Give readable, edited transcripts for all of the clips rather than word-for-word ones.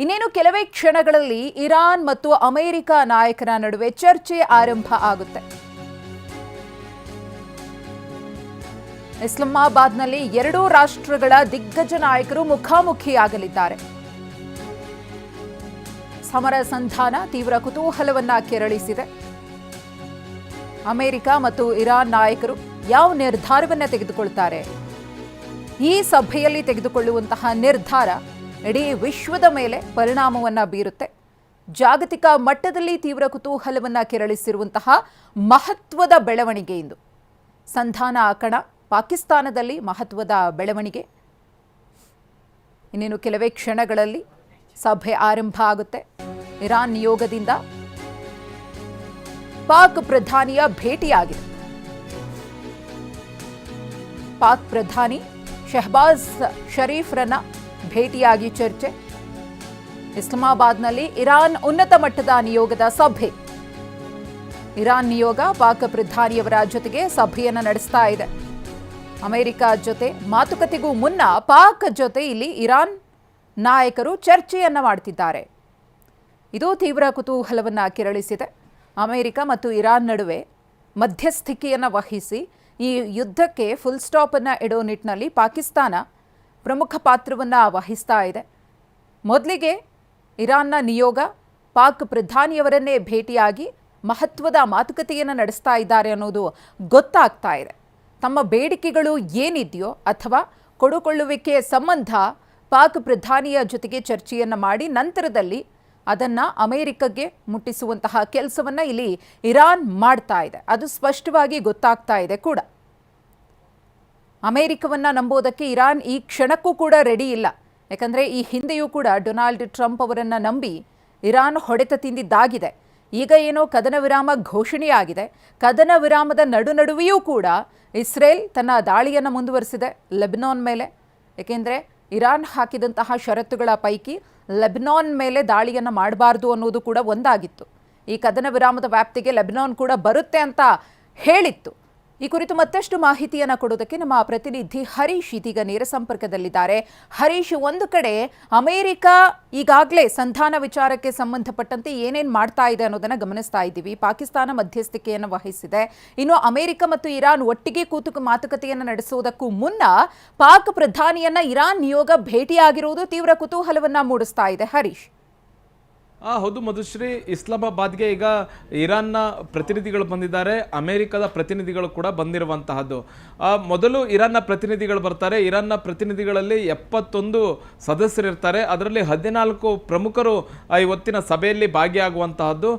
ಇನ್ನೇನು ಕೆಲವೇ ಕ್ಷಣಗಳಲ್ಲಿ ಇರಾನ್ ಮತ್ತು ಅಮೆರಿಕ ನಾಯಕರ ನಡುವೆ ಚರ್ಚೆ ಆರಂಭ ಆಗುತ್ತೆ. ಇಸ್ಲಾಮಾಬಾದ್ನಲ್ಲಿ ಎರಡೂ ರಾಷ್ಟ್ರಗಳ ದಿಗ್ಗಜ ನಾಯಕರು ಮುಖಾಮುಖಿಯಾಗಲಿದ್ದಾರೆ. ಸಮರ ಸಂಧಾನ ತೀವ್ರ ಕುತೂಹಲವನ್ನ ಕೆರಳಿಸಿದೆ. ಅಮೆರಿಕ ಮತ್ತು ಇರಾನ್ ನಾಯಕರು ಯಾವ ನಿರ್ಧಾರವನ್ನ ತೆಗೆದುಕೊಳ್ತಾರೆ? ಈ ಸಭೆಯಲ್ಲಿ ತೆಗೆದುಕೊಳ್ಳುವಂತಹ ನಿರ್ಧಾರ ಇಡೀ ವಿಶ್ವದ ಮೇಲೆ ಪರಿಣಾಮವನ್ನ ಬೀರುತ್ತೆ. ಜಾಗತಿಕ ಮಟ್ಟದಲ್ಲಿ ತೀವ್ರ ಕುತೂಹಲವನ್ನ ಕೆರಳಿಸಿರುವಂತಹ ಮಹತ್ವದ ಬೆಳವಣಿಗೆ ಇಂದು. ಸಂಧಾನ ಕಣ ಪಾಕಿಸ್ತಾನದಲ್ಲಿ ಮಹತ್ವದ ಬೆಳವಣಿಗೆ. ಇನ್ನೇನು ಕೆಲವೇ ಕ್ಷಣಗಳಲ್ಲಿ ಸಭೆ ಆರಂಭ ಆಗುತ್ತೆ. ಇರಾನ್ ನಿಯೋಗದಿಂದ ಪಾಕ್ ಪ್ರಧಾನಿಯ ಭೇಟಿಯಾಗಿದೆ. ಪಾಕ್ ಪ್ರಧಾನಿ ಶಹಬಾಜ್ ಶರೀಫ್ರನ್ನ ಭೇಟಿಯಾಗಿ ಚರ್ಚೆ. ಇಸ್ಲಾಮಾಬಾದ್ನಲ್ಲಿ ಇರಾನ್ ಉನ್ನತ ಮಟ್ಟದ ನಿಯೋಗದ ಸಭೆ. ಇರಾನ್ ನಿಯೋಗ ಪಾಕ್ ಪ್ರಧಾನಿಯವರ ಜೊತೆಗೆ ಸಭೆಯನ್ನು ನಡೆಸ್ತಾ ಇದೆ. ಅಮೆರಿಕ ಜೊತೆ ಮಾತುಕತೆಗೂ ಮುನ್ನ ಪಾಕ್ ಜೊತೆ ಇಲ್ಲಿ ಇರಾನ್ ನಾಯಕರು ಚರ್ಚೆಯನ್ನ ಮಾಡ್ತಿದ್ದಾರೆ. ಇದು ತೀವ್ರ ಕುತೂಹಲವನ್ನ ಕೆರಳಿಸಿದೆ. ಅಮೆರಿಕ ಮತ್ತು ಇರಾನ್ ನಡುವೆ ಮಧ್ಯಸ್ಥಿಕೆಯನ್ನು ವಹಿಸಿ ಈ ಯುದ್ಧಕ್ಕೆ ಫುಲ್ ಸ್ಟಾಪ್ ಅನ್ನು ಇಡೋ ನಿಟ್ಟಿನಲ್ಲಿ ಪಾಕಿಸ್ತಾನ ಪ್ರಮುಖ ಪಾತ್ರವನ್ನು ವಹಿಸ್ತಾ ಇದೆ. ಮೊದಲಿಗೆ ಇರಾನ್ನ ನಿಯೋಗ ಪಾಕ್ ಪ್ರಧಾನಿಯವರನ್ನೇ ಭೇಟಿಯಾಗಿ ಮಹತ್ವದ ಮಾತುಕತೆಯನ್ನು ನಡೆಸ್ತಾ ಇದ್ದಾರೆ ಅನ್ನೋದು ಗೊತ್ತಾಗ್ತಾ ಇದೆ. ತಮ್ಮ ಬೇಡಿಕೆಗಳು ಏನಿದೆಯೋ ಅಥವಾ ಕೊಡುಕೊಳ್ಳುವಿಕೆ ಸಂಬಂಧ ಪಾಕ್ ಪ್ರಧಾನಿಯ ಜೊತೆಗೆ ಚರ್ಚೆಯನ್ನು ಮಾಡಿ ನಂತರದಲ್ಲಿ ಅದನ್ನು ಅಮೆರಿಕಗೆ ಮುಟ್ಟಿಸುವಂತಹ ಕೆಲಸವನ್ನು ಇಲ್ಲಿ ಇರಾನ್ ಮಾಡ್ತಾ ಇದೆ. ಅದು ಸ್ಪಷ್ಟವಾಗಿ ಗೊತ್ತಾಗ್ತಾ ಇದೆ ಕೂಡ. ಅಮೆರಿಕವನ್ನು ನಂಬೋದಕ್ಕೆ ಇರಾನ್ ಈ ಕ್ಷಣಕ್ಕೂ ಕೂಡ ರೆಡಿ ಇಲ್ಲ. ಯಾಕಂದರೆ ಈ ಹಿಂದೆಯೂ ಕೂಡ ಡೊನಾಲ್ಡ್ ಟ್ರಂಪ್ ಅವರನ್ನು ನಂಬಿ ಇರಾನ್ ಹೊಡೆತ ತಿಂದಿದ್ದಾಗಿದೆ. ಈಗ ಏನೋ ಕದನ ವಿರಾಮ ಘೋಷಣೆಯಾಗಿದೆ. ಕದನ ವಿರಾಮದ ನಡುವೆಯೂ ಕೂಡ ಇಸ್ರೇಲ್ ತನ್ನ ದಾಳಿಯನ್ನು ಮುಂದುವರಿಸಿದೆ ಲೆಬನಾನ್ ಮೇಲೆ. ಏಕೆಂದರೆ ಇರಾನ್ ಹಾಕಿದಂತಹ ಷರತ್ತುಗಳ ಪೈಕಿ ಲೆಬನಾನ್ ಮೇಲೆ ದಾಳಿಯನ್ನು ಮಾಡಬಾರ್ದು ಅನ್ನೋದು ಕೂಡ ಒಂದಾಗಿತ್ತು. ಈ ಕದನ ವಿರಾಮದ ವ್ಯಾಪ್ತಿಗೆ ಲೆಬನಾನ್ ಕೂಡ ಬರುತ್ತೆ ಅಂತ ಹೇಳಿತ್ತು. ಈ ಕುರಿತು ಮತ್ತಷ್ಟು ಮಾಹಿತಿಯನ್ನು ಕೊಡೋದಕ್ಕೆ ನಮ್ಮ ಪ್ರತಿನಿಧಿ ಹರೀಶ್ ಇದೀಗ ನೇರ ಸಂಪರ್ಕದಲ್ಲಿದ್ದಾರೆ. ಹರೀಶ್, ಒಂದು ಕಡೆ ಅಮೆರಿಕ ಈಗಾಗಲೇ ಸಂಧಾನ ವಿಚಾರಕ್ಕೆ ಸಂಬಂಧಪಟ್ಟಂತೆ ಏನೇನು ಮಾಡ್ತಾ ಇದೆ ಅನ್ನೋದನ್ನು ಗಮನಿಸ್ತಾ ಇದ್ದೀವಿ. ಪಾಕಿಸ್ತಾನ ಮಧ್ಯಸ್ಥಿಕೆಯನ್ನು ವಹಿಸಿದೆ. ಇನ್ನು ಅಮೆರಿಕ ಮತ್ತು ಇರಾನ್ ಒಟ್ಟಿಗೆ ಕೂತು ಮಾತುಕತೆಯನ್ನು ನಡೆಸುವುದಕ್ಕೂ ಮುನ್ನ ಪಾಕ್ ಪ್ರಧಾನಿಯನ್ನ ಇರಾನ್ ನಿಯೋಗ ಭೇಟಿಯಾಗಿರುವುದು ತೀವ್ರ ಕುತೂಹಲವನ್ನ ಮೂಡಿಸ್ತಾ ಇದೆ. ಹರೀಶ್. ಹೌದು ಮಧುಶ್ರೀ, ಇಸ್ಲಾಮಾಬಾದ್ಗೆ ಈಗ ಇರಾನ್ನ ಪ್ರತಿನಿಧಿಗಳು ಬಂದಿದ್ದಾರೆ, ಅಮೆರಿಕದ ಪ್ರತಿನಿಧಿಗಳು ಕೂಡ ಬಂದಿರುವಂತಹದ್ದು. ಮೊದಲು ಇರಾನ್ನ ಪ್ರತಿನಿಧಿಗಳು ಬರ್ತಾರೆ. ಇರಾನ್ನ ಪ್ರತಿನಿಧಿಗಳಲ್ಲಿ 71 ಸದಸ್ಯರಿರ್ತಾರೆ. ಅದರಲ್ಲಿ 14 ಪ್ರಮುಖರು ಇವತ್ತಿನ ಸಭೆಯಲ್ಲಿ ಭಾಗಿಯಾಗುವಂತಹದ್ದು.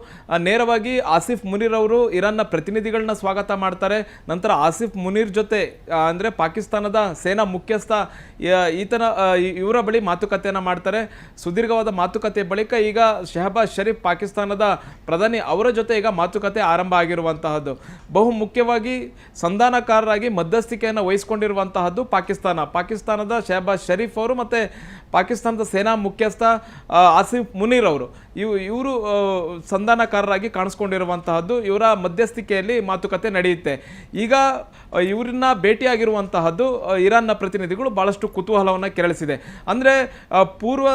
ನೇರವಾಗಿ ಆಸಿಫ್ ಮುನೀರ್ ಅವರು ಇರಾನ್ನ ಪ್ರತಿನಿಧಿಗಳನ್ನ ಸ್ವಾಗತ ಮಾಡ್ತಾರೆ. ನಂತರ ಆಸಿಫ್ ಮುನೀರ್ ಜೊತೆ ಅಂದರೆ ಪಾಕಿಸ್ತಾನದ ಸೇನಾ ಮುಖ್ಯಸ್ಥ ಇವರ ಬಳಿ ಮಾತುಕತೆಯನ್ನು ಮಾಡ್ತಾರೆ. ಸುದೀರ್ಘವಾದ ಮಾತುಕತೆ ಬಳಿಕ ಈಗ ಶಹಬಾಜ್ ಶರೀಫ್ ಪಾಕಿಸ್ತಾನದ ಪ್ರಧಾನಿ ಅವರ ಜೊತೆ ಈಗ ಮಾತುಕತೆ ಆರಂಭ ಆಗಿರುವಂತಹದ್ದು. ಬಹು ಮುಖ್ಯವಾಗಿ ಸಂಧಾನಕಾರರಾಗಿ ಮಧ್ಯಸ್ಥಿಕೆಯನ್ನು ವಹಿಸಿಕೊಂಡಿರುವಂತಹದ್ದು ಪಾಕಿಸ್ತಾನದ ಶಹಬಾಜ್ ಶರೀಫ್ ಅವರು ಮತ್ತು ಪಾಕಿಸ್ತಾನದ ಸೇನಾ ಮುಖ್ಯಸ್ಥ ಆಸಿಫ್ ಮುನೀರ್ ಅವರು ಇವರು ಸಂಧಾನಕಾರರಾಗಿ ಕಾಣಿಸ್ಕೊಂಡಿರುವಂತಹದ್ದು. ಇವರ ಮಧ್ಯಸ್ಥಿಕೆಯಲ್ಲಿ ಮಾತುಕತೆ ನಡೆಯುತ್ತೆ. ಈಗ ಇವರನ್ನ ಭೇಟಿಯಾಗಿರುವಂತಹದ್ದು ಇರಾನ್ನ ಪ್ರತಿನಿಧಿಗಳು ಭಾಳಷ್ಟು ಕುತೂಹಲವನ್ನು ಕೆರಳಿಸಿದೆ. ಅಂದರೆ ಪೂರ್ವ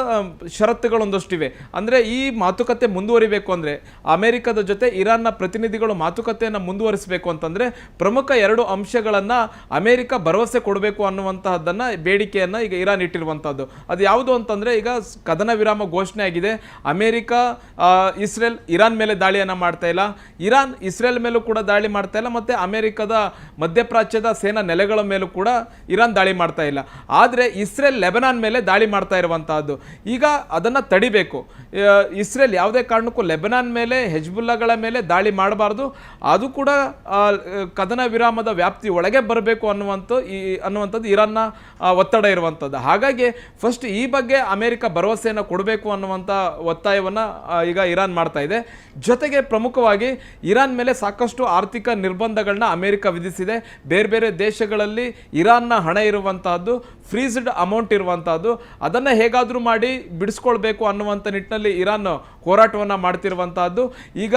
ಷರತ್ತುಗಳೊಂದಷ್ಟಿವೆ. ಅಂದರೆ ಈ ಮಾತುಕತೆ ಮುಂದುವರಿಬೇಕು ಅಂದರೆ ಅಮೆರಿಕದ ಜೊತೆ ಇರಾನ್ನ ಪ್ರತಿನಿಧಿಗಳು ಮಾತುಕತೆಯನ್ನು ಮುಂದುವರಿಸಬೇಕು ಅಂತಂದರೆ ಪ್ರಮುಖ 2 ಅಂಶಗಳನ್ನು ಅಮೆರಿಕ ಭರವಸೆ ಕೊಡಬೇಕು ಅನ್ನುವಂತಹದ್ದನ್ನು ಬೇಡಿಕೆಯನ್ನು ಈಗ ಇರಾನ್ ಇಟ್ಟಿರುವಂಥದ್ದು. ಅದು ಯಾವುದು ಅಂತಂದರೆ ಈಗ ಕದನ ವಿರಾಮ ಘೋಷಣೆ ಆಗಿದೆ. ಅಮೆರಿಕ ಇಸ್ರೇಲ್ ಇರಾನ್ ಮೇಲೆ ದಾಳಿಯನ್ನು ಮಾಡ್ತಾ ಇಲ್ಲ, ಇರಾನ್ ಇಸ್ರೇಲ್ ಮೇಲೂ ಕೂಡ ದಾಳಿ ಮಾಡ್ತಾ ಇಲ್ಲ, ಮತ್ತು ಅಮೆರಿಕದ ಮಧ್ಯಪ್ರಾಚ್ಯದ ಸೇನಾ ನೆಲೆಗಳ ಮೇಲೂ ಕೂಡ ಇರಾನ್ ದಾಳಿ ಮಾಡ್ತಾ ಇಲ್ಲ. ಆದರೆ ಇಸ್ರೇಲ್ ಲೆಬನಾನ್ ಮೇಲೆ ದಾಳಿ ಮಾಡ್ತಾ ಇರುವಂತಹದ್ದು. ಈಗ ಅದನ್ನು ತಡಿಬೇಕು. ಇಸ್ರೇಲ್ ಯಾವುದೇ ಕಾರಣಕ್ಕೂ ಲೆಬನಾನ್ ಮೇಲೆ ಹೆಜ್ಬುಲ್ಲಾಗಳ ಮೇಲೆ ದಾಳಿ ಮಾಡಬಾರ್ದು. ಅದು ಕೂಡ ಕದನ ವಿರಾಮದ ವ್ಯಾಪ್ತಿ ಒಳಗೆ ಬರಬೇಕು ಅನ್ನುವಂಥದ್ದು ಇರಾನ್ನ ಒತ್ತಡ ಇರುವಂಥದ್ದು. ಹಾಗಾಗಿ ಫಸ್ಟ್ ಈ ಬಗ್ಗೆ ಅಮೆರಿಕ ಭರವಸೆಯನ್ನು ಕೊಡಬೇಕು ಅನ್ನುವಂಥ ಒತ್ತಾಯವನ್ನು ಈಗ ಇರಾನ್ ಮಾಡ್ತಾ ಇದೆ. ಜೊತೆಗೆ ಪ್ರಮುಖವಾಗಿ ಇರಾನ್ ಮೇಲೆ ಸಾಕಷ್ಟು ಆರ್ಥಿಕ ನಿರ್ಬಂಧಗಳನ್ನ ಅಮೆರಿಕ ವಿಧಿಸಿದೆ. ಬೇರೆ ಬೇರೆ ದೇಶಗಳಲ್ಲಿ ಇರಾನ್ನ ಹಣ ಇರುವಂತಹದ್ದು, ಫ್ರೀಸ್ಡ್ ಅಮೌಂಟ್ ಇರುವಂತಹದ್ದು, ಅದನ್ನು ಹೇಗಾದರೂ ಮಾಡಿ ಬಿಡಿಸ್ಕೊಳ್ಬೇಕು ಅನ್ನುವಂಥ ನಿಟ್ಟಿನಲ್ಲಿ ಇರಾನ್ ಹೋರಾಟವನ್ನು ಮಾಡ್ತಿರುವಂತಹದ್ದು. ಈಗ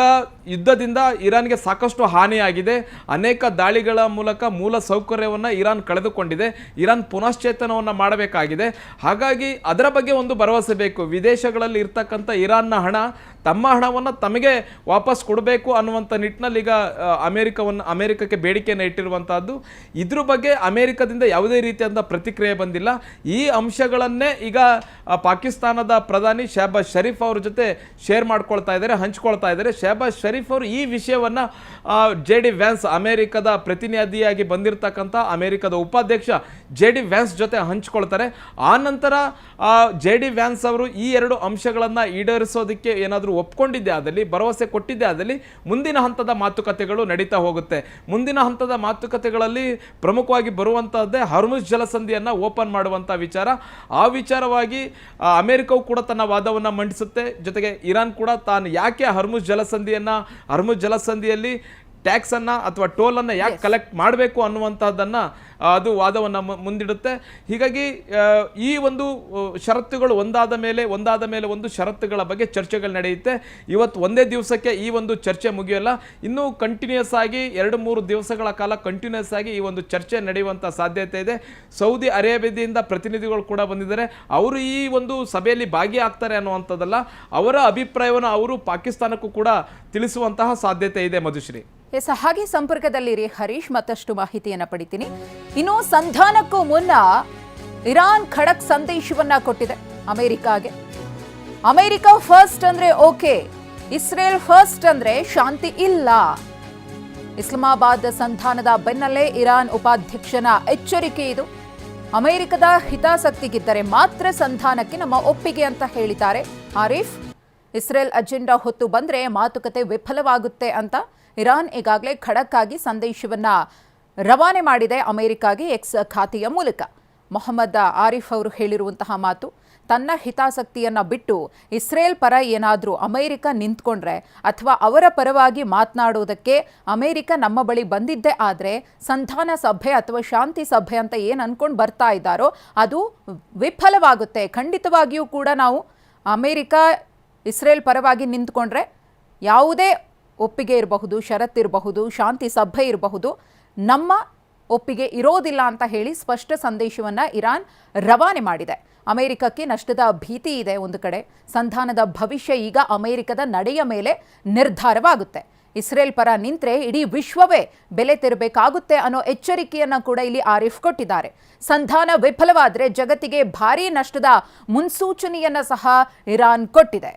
ಯುದ್ಧದಿಂದ ಇರಾನ್ಗೆ ಸಾಕಷ್ಟು ಹಾನಿಯಾಗಿದೆ. ಅನೇಕ ದಾಳಿಗಳ ಮೂಲಕ ಮೂಲ ಸೌಕರ್ಯವನ್ನು ಇರಾನ್ ಕಳೆದುಕೊಂಡಿದೆ. ಇರಾನ್ ಪುನಶ್ಚೇತನವನ್ನು ಮಾಡಬೇಕಾಗಿದೆ. ಹಾಗಾಗಿ ಅದರ ಬಗ್ಗೆ ಒಂದು ಭರವಸೆ ಬೇಕು. ವಿದೇಶಗಳಲ್ಲಿ ಇರ್ತಕ್ಕಂಥ ಇರಾನ್ನ ಹಣ ತಮ್ಮ ಹಣವನ್ನು ತಮಗೆ ವಾಪಸ್ ಕೊಡಬೇಕು ಅನ್ನುವಂಥ ನಿಟ್ಟಿನಲ್ಲಿ ಈಗ ಅಮೆರಿಕಕ್ಕೆ ಬೇಡಿಕೆಯನ್ನು ಇಟ್ಟಿರುವಂತಹದ್ದು. ಇದ್ರ ಬಗ್ಗೆ ಅಮೆರಿಕದಿಂದ ಯಾವುದೇ ರೀತಿಯಾದ ಪ್ರತಿಕ್ರಿಯೆ ಬಂದಿಲ್ಲ. ಈ ಅಂಶಗಳನ್ನೇ ಈಗ ಪಾಕಿಸ್ತಾನದ ಪ್ರಧಾನಿ ಶಹಬಾಜ್ ಶರೀಫ್ ಅವ್ರ ಜೊತೆ ಶೇರ್ ಮಾಡ್ಕೊಳ್ತಾ ಇದ್ದಾರೆ, ಹಂಚ್ಕೊಳ್ತಾ ಇದ್ದಾರೆ. ಶಹಬಾಜ್ ಶರೀಫ್ ಅವರು ಈ ವಿಷಯವನ್ನು JD ವ್ಯಾನ್ಸ್, ಅಮೆರಿಕದ ಪ್ರತಿನಿಧಿಯಾಗಿ ಬಂದಿರತಕ್ಕಂಥ ಅಮೆರಿಕದ ಉಪಾಧ್ಯಕ್ಷ JD ವ್ಯಾನ್ಸ್ ಜೊತೆ ಹಂಚ್ಕೊಳ್ತಾರೆ. ಆ ನಂತರ JD ವ್ಯಾನ್ಸ್ ಅವರು ಈ ಎರಡು ಅಂಶಗಳನ್ನು ಈಡೇರಿಸೋದಕ್ಕೆ ಏನಾದರೂ ಒಪ್ಕೊಂಡಿದ್ದೆ ಆದಲ್ಲಿ, ಭರವಸೆ ಕೊಟ್ಟಿದ್ದೆ ಆದಲ್ಲಿ, ಮುಂದಿನ ಹಂತದ ಮಾತುಕತೆಗಳು ನಡೀತಾ ಹೋಗುತ್ತೆ. ಮುಂದಿನ ಹಂತದ ಮಾತುಕತೆಗಳಲ್ಲಿ ಪ್ರಮುಖವಾಗಿ ಬರುವಂತಹದ್ದೇ ಹಾರ್ಮುಜ್ ಜಲಸಂಧಿಯನ್ನು ಓಪನ್ ಮಾಡುವಂಥ ವಿಚಾರ. ಆ ವಿಚಾರವಾಗಿ ಅಮೆರಿಕವು ಕೂಡ ತನ್ನ ವಾದವನ್ನು ಮಂಡಿಸುತ್ತೆ. ಜೊತೆಗೆ ಇರಾನ್ ಕೂಡ ತಾನು ಯಾಕೆ ಹಾರ್ಮುಜ್ ಜಲಸಂಧಿಯಲ್ಲಿ ಟ್ಯಾಕ್ಸನ್ನು ಅಥವಾ ಟೋಲನ್ನು ಯಾಕೆ ಕಲೆಕ್ಟ್ ಮಾಡಬೇಕು ಅನ್ನುವಂಥದ್ದನ್ನು ಅದು ವಾದವನ್ನು ಮುಂದಿಡುತ್ತೆ. ಹೀಗಾಗಿ ಈ ಒಂದು ಷರತ್ತುಗಳು ಒಂದಾದ ಮೇಲೆ ಒಂದು ಷರತ್ತುಗಳ ಬಗ್ಗೆ ಚರ್ಚೆಗಳು ನಡೆಯುತ್ತೆ. ಇವತ್ತು ಒಂದೇ ದಿವಸಕ್ಕೆ ಈ ಒಂದು ಚರ್ಚೆ ಮುಗಿಯಲ್ಲ. ಇನ್ನೂ ಕಂಟಿನ್ಯೂಸ್ ಆಗಿ 2-3 ದಿವಸಗಳ ಕಾಲ ಕಂಟಿನ್ಯೂಸ್ ಆಗಿ ಈ ಒಂದು ಚರ್ಚೆ ನಡೆಯುವಂಥ ಸಾಧ್ಯತೆ ಇದೆ. ಸೌದಿ ಅರೇಬಿಯಾದಿಂದ ಪ್ರತಿನಿಧಿಗಳು ಕೂಡ ಬಂದಿದ್ದಾರೆ. ಅವರು ಈ ಒಂದು ಸಭೆಯಲ್ಲಿ ಭಾಗಿಯಾಗ್ತಾರೆ ಅನ್ನುವಂಥದ್ದಲ್ಲ, ಅವರ ಅಭಿಪ್ರಾಯವನ್ನು ಅವರು ಪಾಕಿಸ್ತಾನಕ್ಕೂ ಕೂಡ ತಿಳಿಸುವಂತಹ ಸಾಧ್ಯತೆ ಇದೆ. ಮಧುಶ್ರೀ, ಎಸ್, ಹಾಗೆ ಸಂಪರ್ಕದಲ್ಲಿರಿ ಹರೀಶ್, ಮತ್ತಷ್ಟು ಮಾಹಿತಿಯನ್ನು ಪಡಿತೀನಿ. ಇನ್ನು ಸಂಧಾನಕ್ಕೂ ಮುನ್ನ ಇರಾನ್ ಖಡಕ್ ಸಂದೇಶವನ್ನ ಕೊಟ್ಟಿದೆ ಅಮೆರಿಕಾಗೆ. ಅಮೆರಿಕ ಫಸ್ಟ್ ಅಂದ್ರೆ ಓಕೆ, ಇಸ್ರೇಲ್ ಫಸ್ಟ್ ಅಂದ್ರೆ ಶಾಂತಿ ಇಲ್ಲ. ಇಸ್ಲಾಮಾಬಾದ್ ಸಂಧಾನದ ಬೆನ್ನಲ್ಲೇ ಇರಾನ್ ಉಪಾಧ್ಯಕ್ಷನ ಎಚ್ಚರಿಕೆ ಇದು. ಅಮೆರಿಕದ ಹಿತಾಸಕ್ತಿಗಿದ್ದರೆ ಮಾತ್ರ ಸಂಧಾನಕ್ಕೆ ನಮ್ಮ ಒಪ್ಪಿಗೆ ಅಂತ ಹೇಳಿದ್ದಾರೆ ಆರಿಫ್. ಇಸ್ರೇಲ್ ಅಜೆಂಡಾ ಹೊತ್ತು ಬಂದ್ರೆ ಮಾತುಕತೆ ವಿಫಲವಾಗುತ್ತೆ ಅಂತ ಇರಾನ್ ಈಗಾಗಲೇ ಖಡಕ್ ಆಗಿ ಸಂದೇಶವನ್ನ ರವಾನೆ ಮಾಡಿದೆ ಅಮೆರಿಕಾಗೆ ಎಕ್ಸ್ ಖಾತೆಯ ಮೂಲಕ. ಮೊಹಮ್ಮದ್ ಆರಿಫ್ ಅವರು ಹೇಳಿರುವಂತಹ ಮಾತು, ತನ್ನ ಹಿತಾಸಕ್ತಿಯನ್ನ ಬಿಟ್ಟು ಇಸ್ರೇಲ್ ಪರ ಏನಾದರೂ ಅಮೆರಿಕ ನಿಂತ್ಕೊಂಡ್ರೆ ಅಥವಾ ಅವರ ಪರವಾಗಿ ಮಾತನಾಡೋದಕ್ಕೆ ಅಮೆರಿಕ ನಮ್ಮ ಬಳಿ ಬಂದಿದ್ದೇ ಆದರೆ ಸಂಧಾನ ಸಭೆ ಅಥವಾ ಶಾಂತಿ ಸಭೆ ಅಂತ ಏನು ಅನ್ಕೊಂಡು ಬರ್ತಾ ಇದ್ದಾರೋ ಅದು ವಿಫಲವಾಗುತ್ತೆ. ಖಂಡಿತವಾಗಿಯೂ ಕೂಡ ನಾವು ಅಮೆರಿಕ ಇಸ್ರೇಲ್ ಪರವಾಗಿ ನಿಂತ್ಕೊಂಡ್ರೆ ಯಾವುದೇ ಒಪ್ಪಿಗೆ ಇರಬಹುದು, ಷರತ್ತಿರಬಹುದು, ಶಾಂತಿ ಸಭೆ ಇರಬಹುದು, ನಮ್ಮ ಒಪ್ಪಿಗೆ ಇರೋದಿಲ್ಲ ಅಂತ ಹೇಳಿ ಸ್ಪಷ್ಟ ಸಂದೇಶವನ್ನು ಇರಾನ್ ರವಾನೆ ಮಾಡಿದೆ. ಅಮೆರಿಕಕ್ಕೆ ನಷ್ಟದ ಭೀತಿ ಇದೆ ಒಂದು ಕಡೆ. ಸಂಧಾನದ ಭವಿಷ್ಯ ಈಗ ಅಮೆರಿಕದ ನಡೆಯ ಮೇಲೆ ನಿರ್ಧಾರವಾಗುತ್ತೆ. ಇಸ್ರೇಲ್ ಪರ ನಿಂತ್ರೆ ಇಡೀ ವಿಶ್ವವೇ ಬೆಲೆ ತೆರಬೇಕಾಗುತ್ತೆ ಅನ್ನೋ ಎಚ್ಚರಿಕೆಯನ್ನು ಕೂಡ ಇಲ್ಲಿ ಆರಿಫ್ ಕೊಟ್ಟಿದ್ದಾರೆ. ಸಂಧಾನ ವಿಫಲವಾದರೆ ಜಗತ್ತಿಗೆ ಭಾರೀ ನಷ್ಟದ ಮುನ್ಸೂಚನೆಯನ್ನು ಸಹ ಇರಾನ್ ಕೊಟ್ಟಿದೆ.